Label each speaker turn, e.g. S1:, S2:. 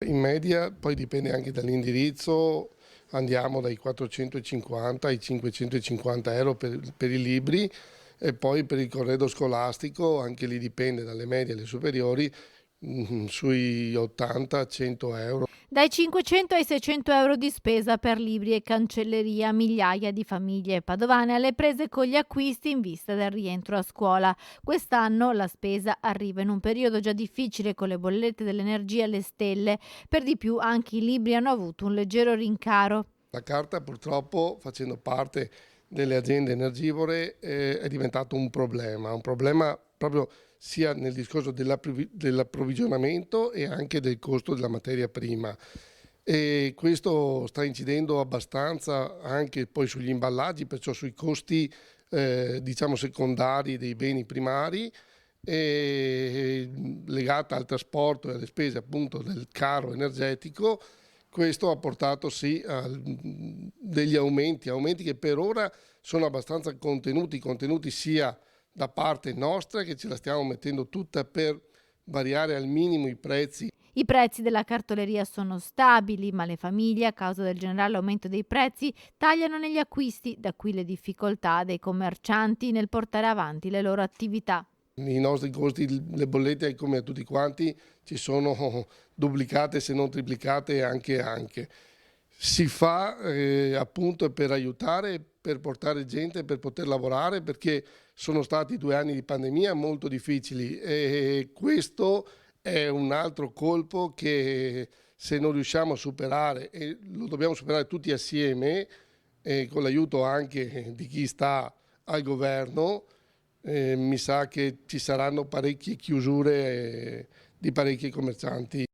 S1: In media, poi dipende anche dall'indirizzo, andiamo dai 450 ai 550 euro per i libri, e poi per il corredo scolastico, anche lì dipende dalle medie alle superiori, sui 80-100 euro.
S2: Dai 500 ai 600 euro di spesa per libri e cancelleria, migliaia di famiglie padovane alle prese con gli acquisti in vista del rientro a scuola. Quest'anno la spesa arriva in un periodo già difficile con le bollette dell'energia alle stelle. Per di più anche i libri hanno avuto un leggero rincaro.
S1: La carta purtroppo, facendo parte delle aziende energivore, è diventato un problema proprio sia nel discorso dell'approvvigionamento e anche del costo della materia prima. E questo sta incidendo abbastanza anche poi sugli imballaggi, perciò sui costi diciamo secondari dei beni primari, e legata al trasporto e alle spese appunto del caro energetico. Questo ha portato sì a degli aumenti che per ora sono abbastanza contenuti sia da parte nostra, che ce la stiamo mettendo tutta per variare al minimo i prezzi.
S2: I prezzi della cartoleria sono stabili, ma le famiglie, a causa del generale aumento dei prezzi, tagliano negli acquisti, da qui le difficoltà dei commercianti nel portare avanti le loro attività.
S1: I nostri costi, le bollette come a tutti quanti ci sono duplicate se non triplicate anche. Si fa appunto per aiutare, per portare gente, per poter lavorare, perché sono stati 2 anni di pandemia molto difficili, e questo è un altro colpo che se non riusciamo a superare, e lo dobbiamo superare tutti assieme, con l'aiuto anche di chi sta al governo, mi sa che ci saranno parecchie chiusure di parecchi commercianti